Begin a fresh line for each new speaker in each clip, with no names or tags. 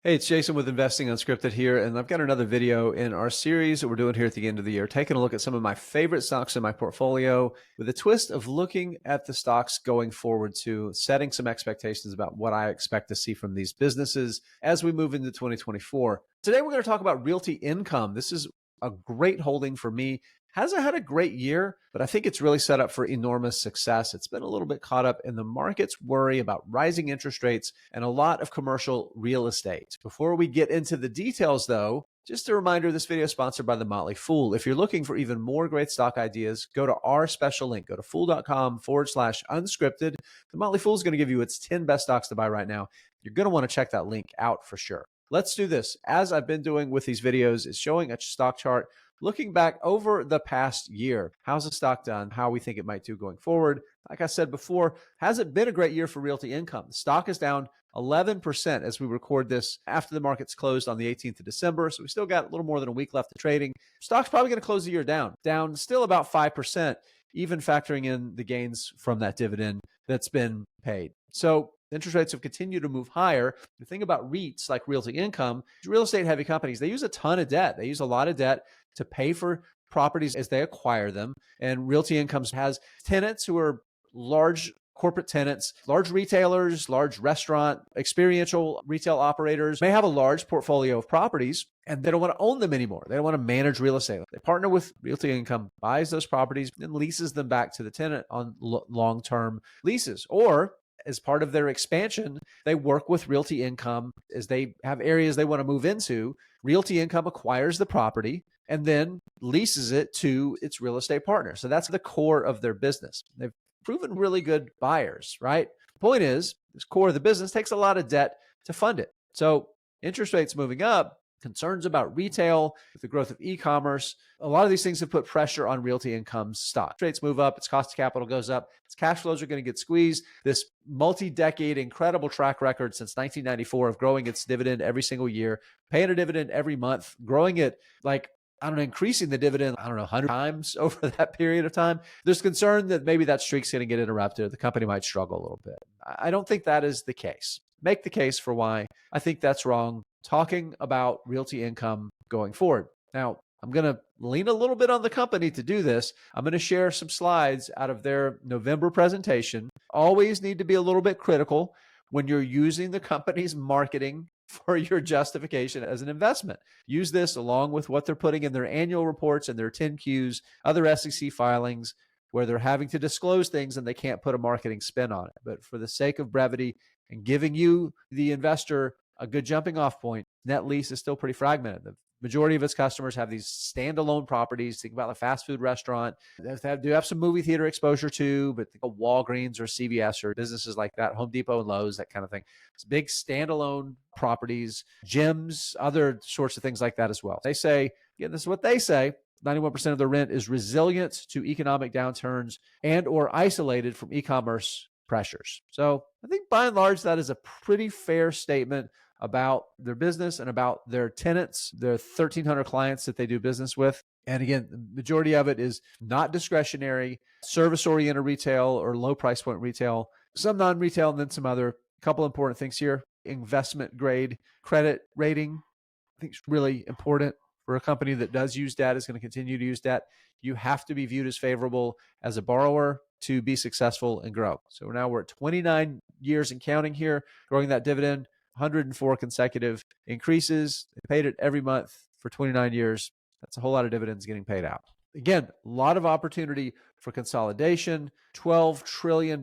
Hey, it's Jason with Investing Unscripted here, and I've got another video in our series that we're doing here at the end of the year, taking a look at some of my favorite stocks in my portfolio with a twist of looking at the stocks going forward to setting some expectations about what I expect to see from these businesses as we move into 2024. Today, we're going to talk about Realty Income. This is a great holding for me. Hasn't had a great year, but I think it's really set up for enormous success. It's been a little bit caught up in the market's worry about rising interest rates and a lot of commercial real estate. Before we get into the details, though, just a reminder, this video is sponsored by The Motley Fool. If you're looking for even more great stock ideas, go to our special link. Go to fool.com/unscripted. The Motley Fool is going to give you its 10 best stocks to buy right now. You're going to want to check that link out for sure. Let's do this. As I've been doing with these videos, is showing a stock chart looking back over the past year. How's the stock done? How we think it might do going forward. Like I said before, hasn't been a great year for Realty Income. The stock is down 11% as we record this after the markets closed on the 18th of December. So we still got a little more than a week left of trading. Stock's probably going to close the year down still about 5%, even factoring in the gains from that dividend that's been paid. So interest rates have continued to move higher. The thing about REITs like Realty Income, real estate heavy companies, they use a ton of debt. They use a lot of debt to pay for properties as they acquire them. And Realty Income has tenants who are large corporate tenants, large retailers, large restaurant, experiential retail operators may have a large portfolio of properties and they don't want to own them anymore. They don't want to manage real estate. They partner with Realty Income, buys those properties and leases them back to the tenant on long-term leases. Or as part of their expansion, they work with Realty Income as they have areas they want to move into. Realty Income acquires the property and then leases it to its real estate partner. So that's the core of their business. They've proven really good buyers, right? The point is, this core of the business takes a lot of debt to fund it. So interest rates moving up, concerns about retail, with the growth of e-commerce, a lot of these things have put pressure on Realty Income's stock. Rates move up, its cost of capital goes up, its cash flows are going to get squeezed. This multi-decade incredible track record since 1994 of growing its dividend every single year, paying a dividend every month, growing it like increasing the dividend, 100 times over that period of time. There's concern that maybe that streak's going to get interrupted. The company might struggle a little bit. I don't think that is the case. Make the case for why I think that's wrong. Talking about Realty Income going forward. Now, I'm going to lean a little bit on the company to do this. I'm going to share some slides out of their November presentation. Always need to be a little bit critical when you're using the company's marketing for your justification as an investment. Use this along with what they're putting in their annual reports and their 10-Qs, other SEC filings, where they're having to disclose things and they can't put a marketing spin on it. But for the sake of brevity and giving you, the investor, a good jumping off point, net lease is still pretty fragmented. The majority of its customers have these standalone properties. Think about a fast food restaurant. They do have some movie theater exposure too, but think of Walgreens or CVS or businesses like that, Home Depot and Lowe's, that kind of thing. It's big standalone properties, gyms, other sorts of things like that as well. They say, again, this is what they say, 91% of the rent is resilient to economic downturns and or isolated from e-commerce pressures. So I think by and large, that is a pretty fair statement about their business and about their tenants, their 1,300 clients that they do business with. And again, the majority of it is not discretionary, service-oriented retail or low price point retail, some non-retail, and then some other couple important things here. Investment grade credit rating, I think is really important for a company that does use debt, is going to continue to use debt. You have to be viewed as favorable as a borrower to be successful and grow. So now we're at 29 years and counting here, growing that dividend, 104 consecutive increases. They paid it every month for 29 years. That's a whole lot of dividends getting paid out. Again, a lot of opportunity for consolidation. $12 trillion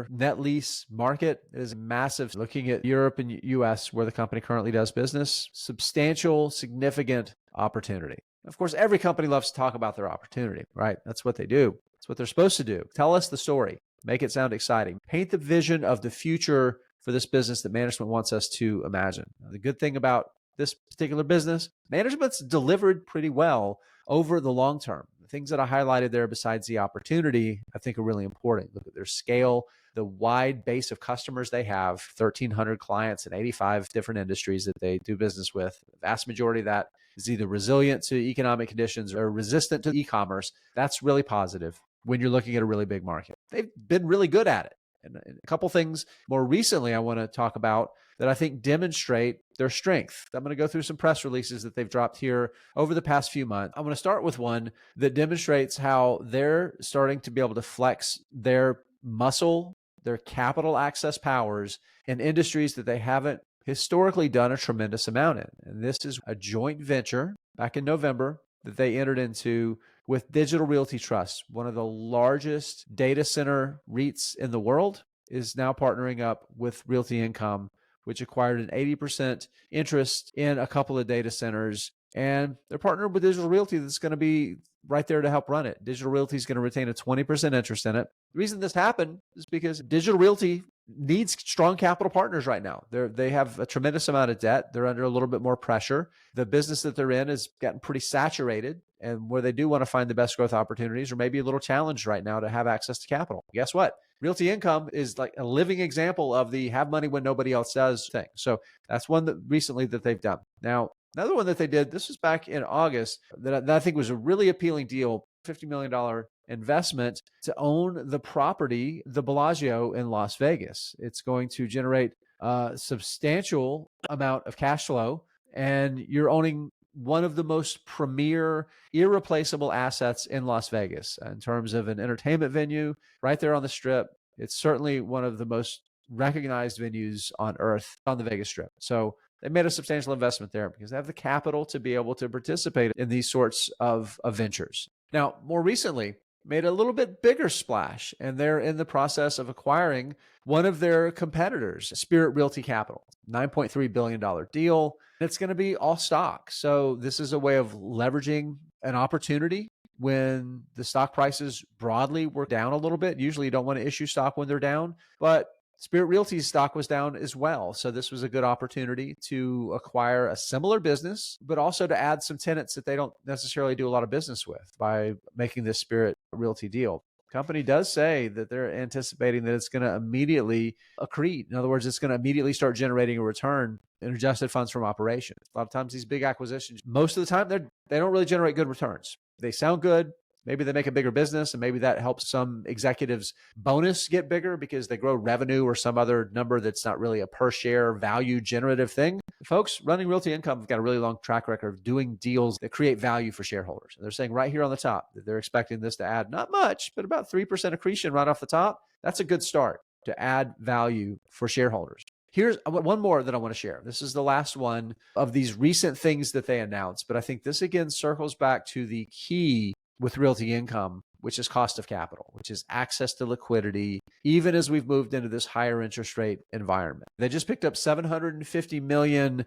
net lease market is massive. Looking at Europe and US, where the company currently does business, substantial, significant opportunity. Of course, every company loves to talk about their opportunity, right? That's what they do. That's what they're supposed to do. Tell us the story. Make it sound exciting. Paint the vision of the future for this business that management wants us to imagine. Now, the good thing about this particular business, management's delivered pretty well over the long term. The things that I highlighted there besides the opportunity, I think are really important. Look at their scale, the wide base of customers they have, 1,300 clients in 85 different industries that they do business with. The vast majority of that is either resilient to economic conditions or resistant to e-commerce. That's really positive when you're looking at a really big market. They've been really good at it. And a couple things more recently I want to talk about that I think demonstrate their strength. I'm going to go through some press releases that they've dropped here over the past few months. I'm going to start with one that demonstrates how they're starting to be able to flex their muscle, their capital access powers in industries that they haven't historically done a tremendous amount in. And this is a joint venture back in November that they entered into with Digital Realty Trust, one of the largest data center REITs in the world, is now partnering up with Realty Income, which acquired an 80% interest in a couple of data centers. And they're partnered with Digital Realty that's going to be right there to help run it. Digital Realty is going to retain a 20% interest in it. The reason this happened is because Digital Realty needs strong capital partners right now. They have a tremendous amount of debt. They're under a little bit more pressure. The business that they're in has gotten pretty saturated, and where they do want to find the best growth opportunities, or maybe a little challenged right now to have access to capital. Guess what? Realty Income is like a living example of the have money when nobody else does thing. So that's one that recently that they've done. Now, another one that they did, this was back in August, that I think was a really appealing deal, $50 million investment to own the property, the Bellagio in Las Vegas. It's going to generate a substantial amount of cash flow, and you're owning one of the most premier, irreplaceable assets in Las Vegas in terms of an entertainment venue right there on the Strip. It's certainly one of the most recognized venues on earth on the Vegas Strip. So they made a substantial investment there because they have the capital to be able to participate in these sorts of ventures. Now, more recently, made a little bit bigger splash, and they're in the process of acquiring one of their competitors, Spirit Realty Capital, $9.3 billion deal. It's going to be all stock. So this is a way of leveraging an opportunity when the stock prices broadly were down a little bit. Usually you don't want to issue stock when they're down, but Spirit Realty's stock was down as well. So this was a good opportunity to acquire a similar business, but also to add some tenants that they don't necessarily do a lot of business with by making this Spirit Realty deal. The company does say that they're anticipating that it's going to immediately accrete. In other words, it's going to immediately start generating a return in adjusted funds from operations. A lot of times these big acquisitions, most of the time, they don't really generate good returns. They sound good. Maybe they make a bigger business, and maybe that helps some executives' bonus get bigger because they grow revenue or some other number that's not really a per share value generative thing. Folks running Realty Income have got a really long track record of doing deals that create value for shareholders. And they're saying right here on the top that they're expecting this to add not much, but about 3% accretion right off the top. That's a good start to add value for shareholders. Here's one more that I want to share. This is the last one of these recent things that they announced, but I think this again circles back to the key with Realty Income, which is cost of capital, which is access to liquidity, even as we've moved into this higher interest rate environment. They just picked up 750 million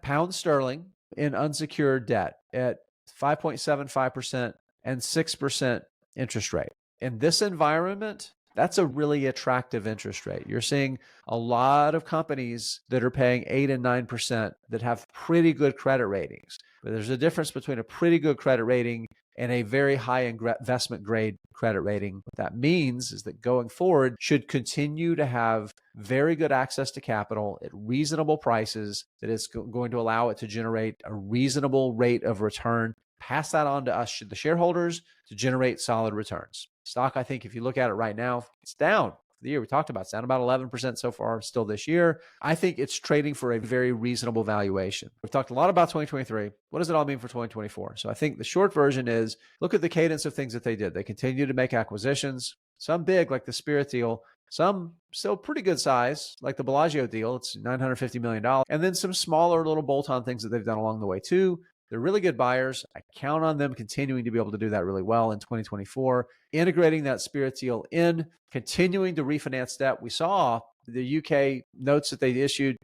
pounds sterling in unsecured debt at 5.75% and 6% interest rate. In this environment, that's a really attractive interest rate. You're seeing a lot of companies that are paying 8 and 9% that have pretty good credit ratings. But there's a difference between a pretty good credit rating and a very high investment grade credit rating. What that means is that going forward should continue to have very good access to capital at reasonable prices that is going to allow it to generate a reasonable rate of return. Pass that on to us, the shareholders, to generate solid returns. Stock, I think if you look at it right now, it's down. The year we talked about, it's down about 11% so far still this year. I think it's trading for a very reasonable valuation. We've talked a lot about 2023. What does it all mean for 2024? So I think the short version is look at the cadence of things that they did. They continue to make acquisitions, some big like the Spirit deal, some still pretty good size like the Bellagio deal. It's $950 million. And then some smaller little bolt-on things that they've done along the way too. They're really good buyers. I count on them continuing to be able to do that really well in 2024, integrating that Spirit deal in, continuing to refinance debt. We saw the UK notes that they issued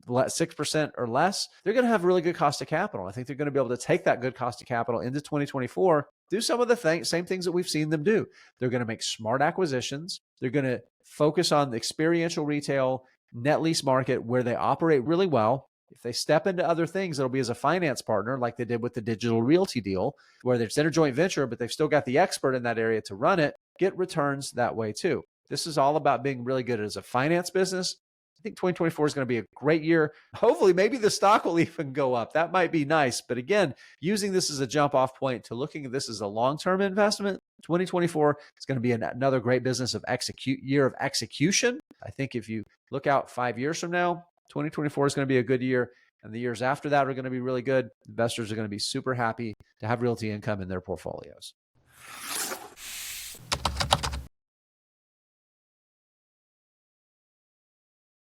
6% or less. They're going to have really good cost of capital. I think they're going to be able to take that good cost of capital into 2024, do some of the same things that we've seen them do. They're going to make smart acquisitions. They're going to focus on the experiential retail net lease market where they operate really well. If they step into other things, it'll be as a finance partner like they did with the Digital Realty deal, where it's in a joint venture, but they've still got the expert in that area to run it, get returns that way too. This is all about being really good as a finance business, think 2024 is going to be a great year. Hopefully, maybe the stock will even go up. That might be nice. But again, using this as a jump off point to looking at this as a long-term investment, 2024 is going to be another great business of year of execution. I think if you look out 5 years from now, 2024 is going to be a good year. And the years after that are going to be really good. Investors are going to be super happy to have Realty Income in their portfolios.